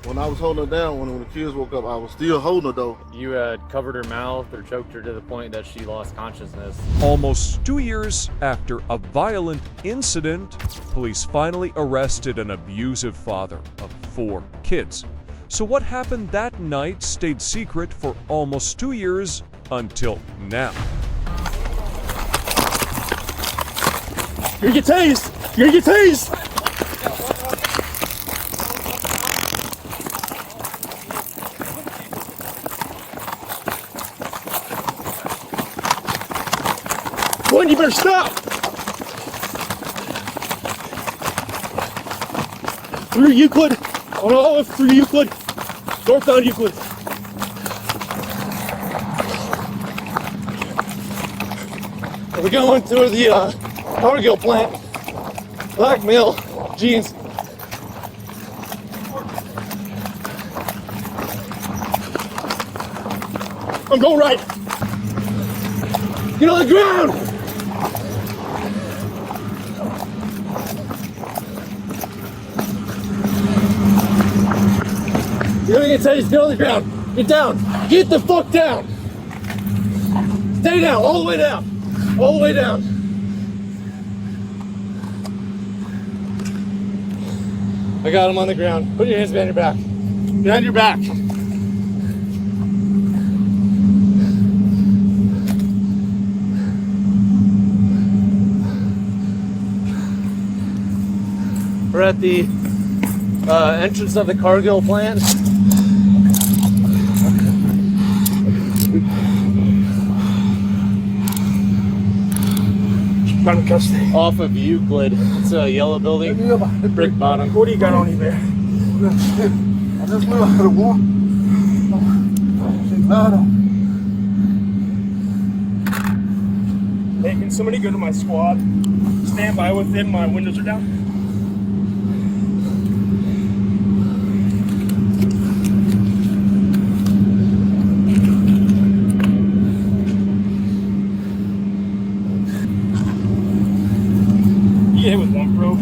When I was holding her down, when the kids woke up, I was still holding her though. You had covered her mouth or choked her to the point that she lost consciousness. Almost 2 years after a violent incident, police finally arrested an abusive father of 4 kids. So what happened that night stayed secret for almost 2 years until now. You're gonna get tased! You're gonna get tased! Quintin, you better stop! Through Euclid. Oh, through Euclid. Northbound Euclid. We're going to the Cargill plant. Black male jeans. I'm going right. Get on the ground. You're gonna get tased. Get on the ground. Get down. Get the fuck down. Stay down. All the way down. All the way down. I got him on the ground. Put your hands behind your back. Behind your back. We're at the entrance of the Cargill plant. Off of Euclid. It's a yellow building, brick bottom. What do you got on you there? I just knew I had a war. Hey, can somebody go to my squad? Stand by with him. My windows are down. You get hit with one probe.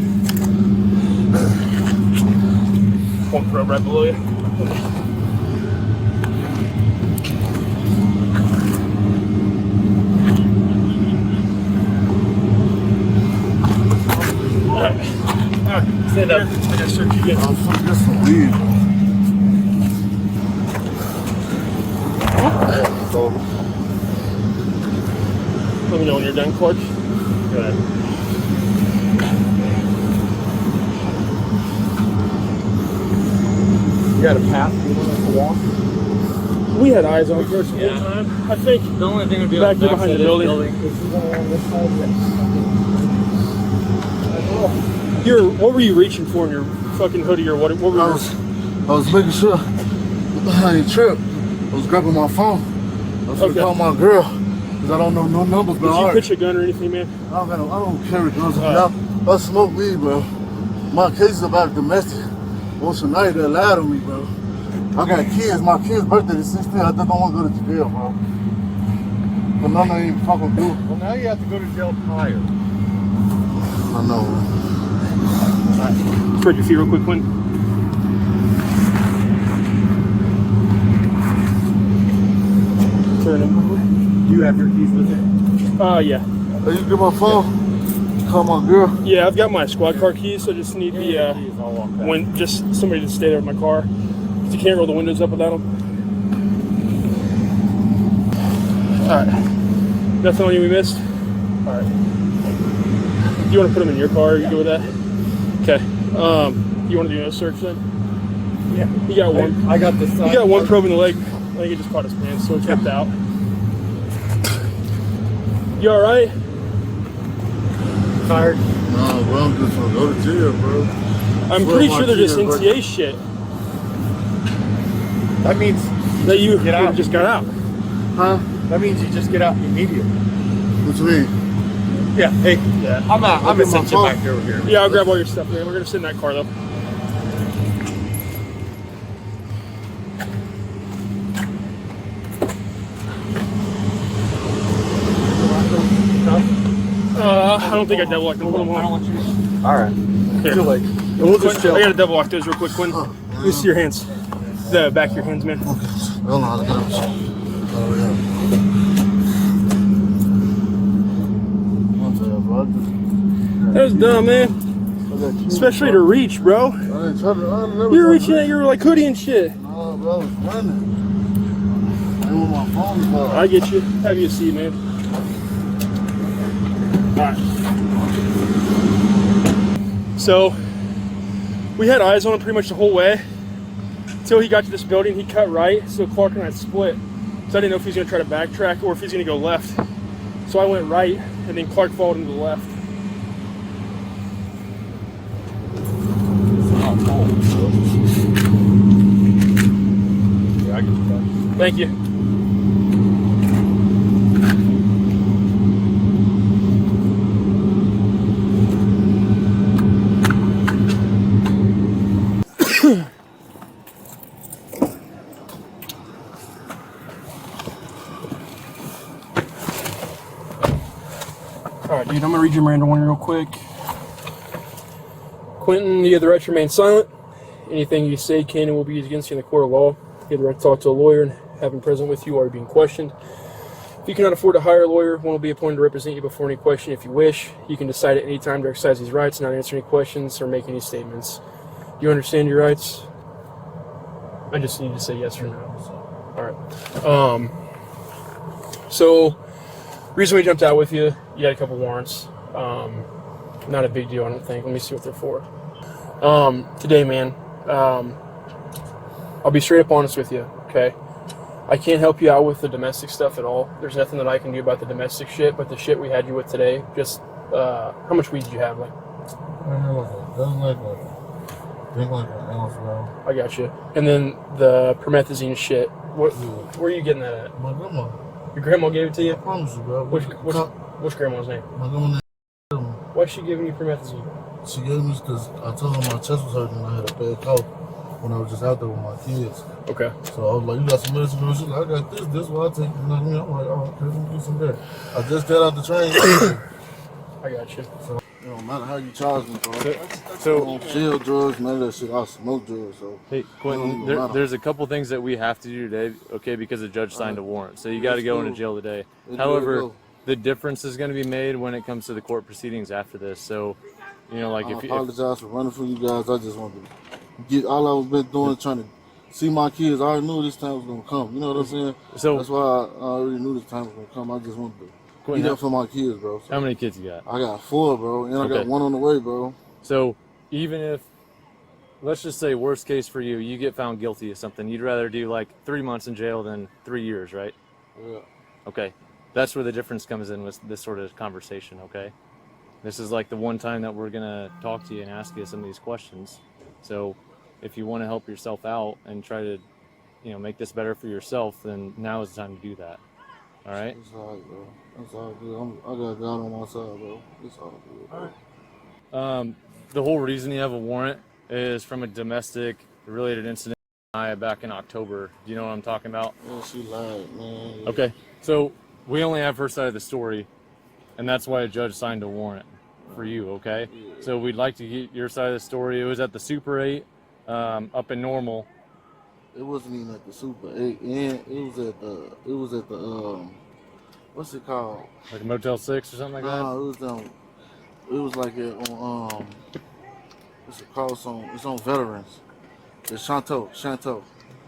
One probe right below you. Alright, stand up. I gotta search you again. I'm fucking just some weed. So, Let me know when you're done, Clark. Go ahead. you got a path you want us to walk? We had eyes on first the whole time. I think The only thing would be back like behind the building. What were you reaching for in your fucking hoodie or what were you? I was making sure I didn't trip. I was grabbing my phone. I was gonna call my girl because I don't know no numbers. But Did you pitch a gun or anything, man? I don't carry guns. I smoke weed, bro. My case is about domestic. Once a night, they lied on me, bro. I got kids. My kid's birthday is 16. I just don't want to go to jail, bro. But none of them fucking do. Well, now you have to go to jail prior. I know. Alright. Spread your feet real quick, Quintin. Turn him. Do you have your keys with you? Yeah. Hey, you get my phone? Call my girl. Yeah, I've got my squad car keys, so I just need the I'll walk back. just somebody to stay there with my car. 'Cause you can't roll the windows up without them. Alright. Nothing on you we missed? Alright. Do you want to put them in your car? Are you good with that? Okay. You want to do a search then? Yeah. You got one. I got this side. You got one probe in the leg. I think it just caught his pants, so it kept out. You alright? Tired. No, bro, I'm just gonna go to jail, bro. I'm pretty sure they're just NTA shit. That means That you Get out. just got out. Huh? that means you just get out immediately. What you mean? Yeah. Hey. Yeah. I'm gonna get my send you phone. back over here. Yeah, I'll grab all your stuff, man. We're gonna sit in that car though. I don't think I double locked them. Put them on. All right. Here. Too late. We'll just chill. I gotta double lock those real quick, Quinn. Let me see your hands. The back of your hands, man. Okay. I don't know how to get up. Oh, yeah. That was dumb, man. Especially to reach, bro. You're reaching at your like hoodie and shit. No, bro, I was running. I didn't want my phone to fall. I get you. Have you a seat, man. Alright. So, we had eyes on him pretty much the whole way. Until he got to this building, he cut right. So Clark and I split. So I didn't know if he was going to try to backtrack or if he's going to go left. So I went right, and then Clark followed him to the left. Yeah, I get you. Thank you. Alright, dude, I'm gonna read your Miranda warning real quick. Quintin, you have the right to remain silent. Anything you say can and will be used against you in the court of law. You have the right to talk to a lawyer and have him present with you while you're being questioned. If you cannot afford to hire a lawyer, one will be appointed to represent you before any question if you wish. You can decide at any time to exercise these rights, not answer any questions or make any statements. Do you understand your rights? I just need to say yes or no. Alright. So, reason we jumped out with you, you had a couple warrants. Not a big deal, I don't think. Let me see what they're for. Today, man, I'll be straight up honest with you, okay? I can't help you out with the domestic stuff at all. There's nothing that I can do about the domestic shit, but the shit we had you with today, just, how much weed did you have? Like, Drink like an ounce, bro. I got you. And then the promethazine shit, where are you getting that at? My grandma. Your grandma gave it to you? I promise you, bro. What's grandma's name? My grandma. Why's she giving you promethazine? She gave me because I told her my chest was hurting and I had a bad cough when I was just out there with my kids. Okay. So I was like, you got some medicine? She's like, I got this. This is what I take. You know what I mean? I'm like, oh, okay, let me do some there. I just got out the train. I got you. So it don't matter how you charge me, bro. So I don't sell drugs, none of that shit. I smoke drugs, so. hey, Quintin, there's a couple things that we have to do today, okay, because the judge signed a warrant. So you got to go into jail today. However, the difference is going to be made when it comes to the court proceedings after this. So, you know, like I apologize for running from you guys. I just wanted to get all I've been doing, trying to see my kids. I already knew this time was going to come. You know what I'm saying? So that's why I already knew this time was going to come. I just wanted to get up for my kids, bro. So how many kids you got? I got 4, bro, and I got 1 on the way, bro. So even if, let's just say worst case for you, you get found guilty of something, you'd rather do like 3 months in jail than 3 years, right? Yeah. Okay. That's where the difference comes in with this sort of conversation, okay? This is like the one time that we're going to talk to you and ask you some of these questions. So if you want to help yourself out and try to, you know, make this better for yourself, then now is the time to do that. All right? It's all right, bro. It's all good. I got God on my side, bro. It's all good, bro. All right. The whole reason you have a warrant is from a domestic related incident back in October. Do you know what I'm talking about? Yeah, she lied, man. Yeah. Okay. So we only have her side of the story, and that's why a judge signed a warrant for you, okay? Yeah. So we'd like to get your side of the story. It was at the Super 8 up in Normal. It wasn't even at the Super 8, and it was at the what's it called? Like a Motel 6 or something like that? No, it was like on it's across on, it's on Veterans. It's Chanteau.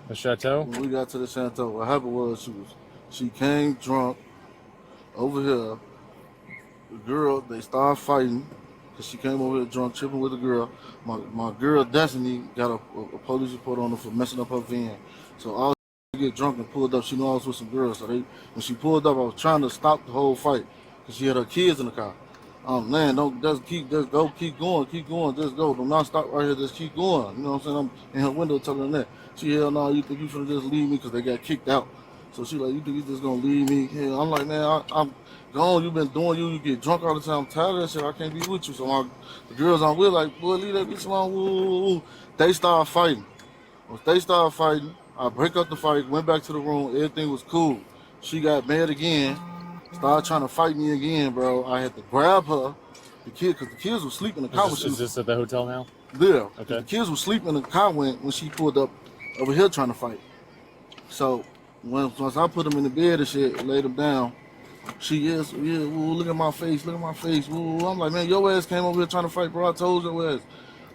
The Chateau? When we got to the Chateau, what happened was she came drunk over here. The girl, they started fighting because she came over here drunk, tripping with the girl. My girl Destiny got a police report on her for messing up her van. So all she get drunk and pulled up. She knew I was with some girls. So when she pulled up, I was trying to stop the whole fight because she had her kids in the car. Man, just keep going, just go. Do not stop right here, just keep going. You know what I'm saying? I'm in her window telling her that. She, hell no, you think you finna just leave me because they got kicked out. So she like, you think you just gonna leave me? Hell, I'm like, man, I'm gone. You been doing you get drunk all the time. I'm tired of that shit. I can't be with you. So the girls I'm with like, boy, leave that bitch alone. Woo. They start fighting. Once they started fighting, I break up the fight, went back to the room. Everything was cool. She got mad again. Started trying to fight me again, bro. I had to grab her, because the kids were sleeping in the car. Is this at the hotel now? there. Okay. The kids were sleeping in the car when she pulled up over here trying to fight. So once I put them in the bed and shit, laid them down, she is, yeah, ooh, look at my face, ooh. I'm like, man, your ass came over here trying to fight, bro. I told your ass,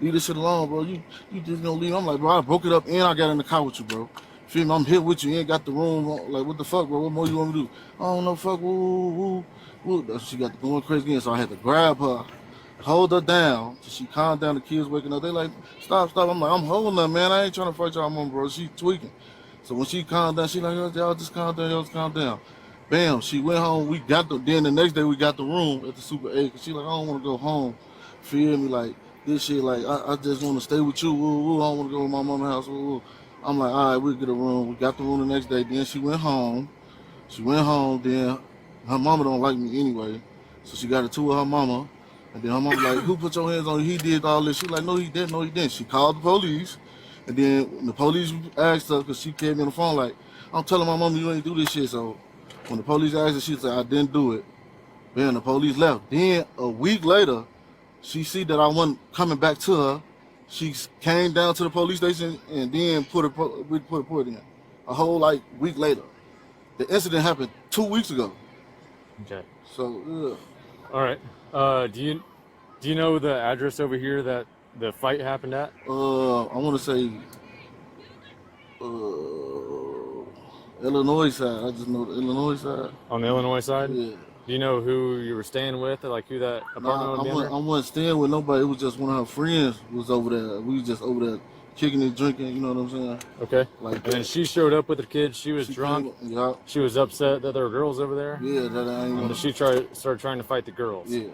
leave this shit alone, bro. You just gonna leave. I'm like, bro, I broke it up and I got in the car with you, bro. Feel me? I'm here with you. You ain't got the room. Like, what the fuck, bro? What more you want me to do? I don't know, fuck, woo. That's what she got to going crazy again. So I had to grab her, hold her down till she calmed down. The kids waking up. They like, stop. I'm like, I'm holding her, man. I ain't trying to fight y'all mom, bro. She tweaking. So when she calmed down, she like, y'all just calm down. Bam, she went home. Then the next day we got the room at the Super 8. Cause she like, I don't want to go home. Feel me? Like, this shit, like, I just want to stay with you. Woo. I don't want to go to my mama's house. Woo. I'm like, all right, we'll get a room. We got the room the next day. Then she went home. Then her mama don't like me anyway. So she got it to her mama. And then her mama like, who put your hands on you? He did all this. She like, no, he didn't. She called the police. And then when the police asked her, because she came on the phone like, I'm telling my mama you ain't do this shit. So when the police asked her, she said, I didn't do it. Then the police left. Then a week later, she see that I wasn't coming back to her. She came down to the police station and then put it in. A whole like week later. The incident happened 2 weeks ago. Okay. So All right. Do you know the address over here that the fight happened at? I want to say Illinois side. I just know the Illinois side. On the Illinois side? Yeah. Do you know who you were staying with, or like who that apartment would be under? I wasn't staying with nobody. It was just one of her friends was over there. We was just over there kicking and drinking. You know what I'm saying? Okay. Like and then she showed up with her kids. She was drunk. Yeah. She was upset that there were girls over there. Yeah. That I ain't. And then she started trying to fight the girls. Yeah.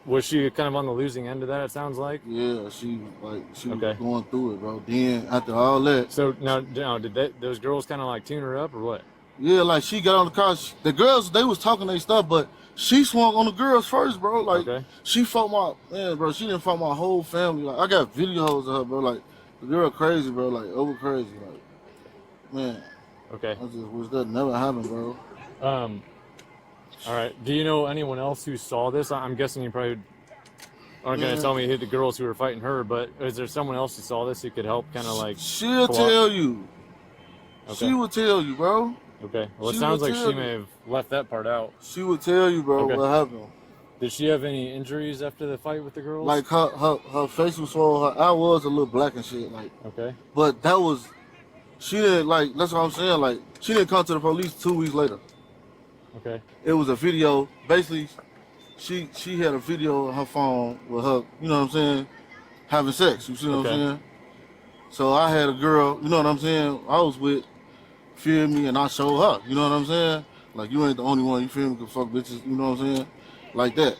Was she kind of on the losing end of that? It sounds like. Yeah. She was Okay. going through it, bro. Then after all that. So now did those girls kind of like tune her up or what? Yeah, like she got on the car. The girls, they was talking their stuff, but she swung on the girls first, bro. Like she fought bro. She didn't fight my whole family. Like I got videos of her, bro. Like the girl crazy, bro. Like over crazy, like man. Okay. I just wish that never happened, bro. All right. Do you know anyone else who saw this? I'm guessing you probably aren't going to tell me who the girls who were fighting her, but is there someone else who saw this who could help kind of like... She'll tell you. Okay. She will tell you, bro. Okay. Well, it sounds like she may have left that part out. She would tell you, bro, what happened. Did she have any injuries after the fight with the girls? Like her face was swollen. Her eye was a little black and shit. Like. Okay. But that was... She didn't, like, that's what I'm saying. Like, she didn't come to the police 2 weeks later. Okay. It was a video. Basically, she had a video on her phone with her, you know what I'm saying, having sex. You see what I'm saying? So I had a girl, you know what I'm saying, I was with, feel me, and I showed her, you know what I'm saying? Like, you ain't the only one, you feel me, can fuck bitches, you know what I'm saying? Like that.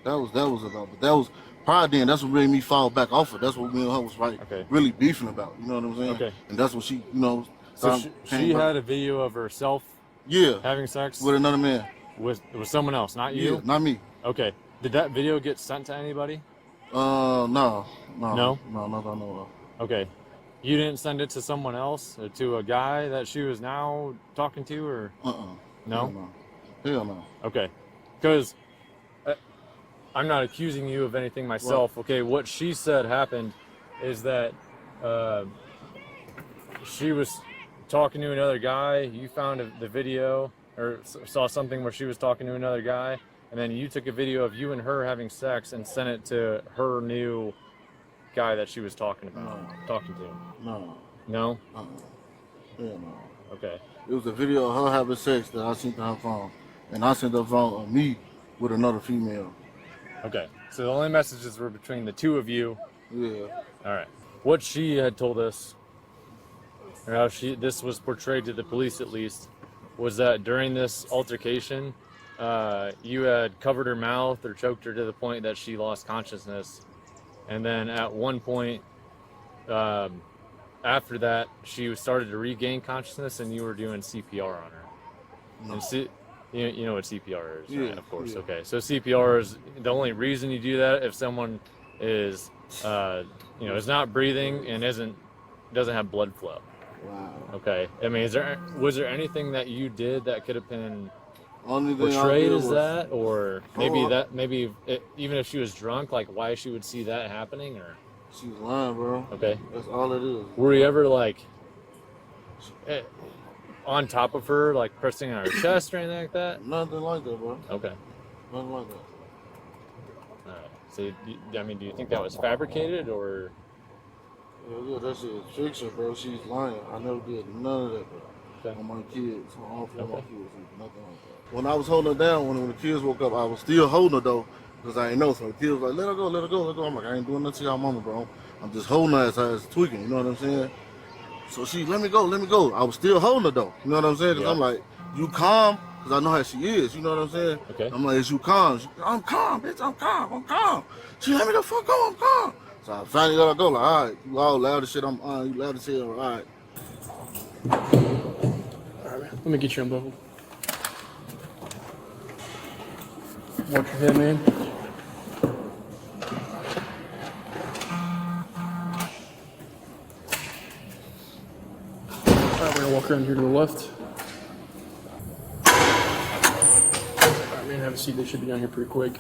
That was about, but that was, probably then, that's what made me fall back off of. That's what me and her was like, really beefing about, you know what I'm saying? Okay. And that's what she, you know. So she had a video of herself having sex? With another man. With someone else, not you? Yeah, not me. Okay. Did that video get sent to anybody? No. No? No, not that I know of. Okay. You didn't send it to someone else? Or to a guy that she was now talking to, or? No? Hell no. Okay. Because I'm not accusing you of anything myself. Okay, what she said happened is that she was talking to another guy. You found the video or saw something where she was talking to another guy, and then you took a video of you and her having sex and sent it to her new guy that she was talking to. No. No? Hell no. Okay. It was a video of her having sex that I sent to her phone, and I sent her phone of me with another female. Okay. So the only messages were between the two of you. Yeah. All right. What she had told us, or how this was portrayed to the police at least, was that during this altercation, you had covered her mouth or choked her to the point that she lost consciousness. And then at one point, after that, she started to regain consciousness and you were doing CPR on her. No. And you know what CPR is, right? Of course. Yeah. Okay. So CPR is the only reason you do that if someone is, is not breathing and doesn't have blood flow. Wow. Okay. I mean, was there anything that you did that could have been portrayed as that, or maybe even if she was drunk, like why she would see that happening, or? She's lying, bro. Okay. That's all it is. Were you ever like on top of her, like pressing on her chest or anything like that? Nothing like that, bro. Okay. Nothing like that. All right. So, I mean, do you think that was fabricated or? Yeah, that shit is fiction, bro. She's lying. I never did none of that, bro. Okay. On my kids, on all four of my Okay. kids, nothing like that. When I was holding her down, when the kids woke up, I was still holding her though, because I ain't know. So the kids was like, let her go, let her go, let her go. I'm like, I ain't doing nothing to y'all mama, bro. I'm just holding her as I was tweaking, you know what I'm saying? So she, let me go, let me go. I was still holding her though, you know what I'm saying? Because Yeah. I'm like, you calm, because I know how she is, you know what I'm saying? Okay. I'm like, is you calm? She, I'm calm, bitch, I'm calm, I'm calm. She let me the fuck go, I'm calm. So I finally let her go, like, all right, you all loud as shit, I'm on, you loud as hell, all right. Alright, man. Let me get you unbuckled. Watch your head, man. Alright, we're gonna walk around here to the left. Alright, man, have a seat. They should be down here pretty quick.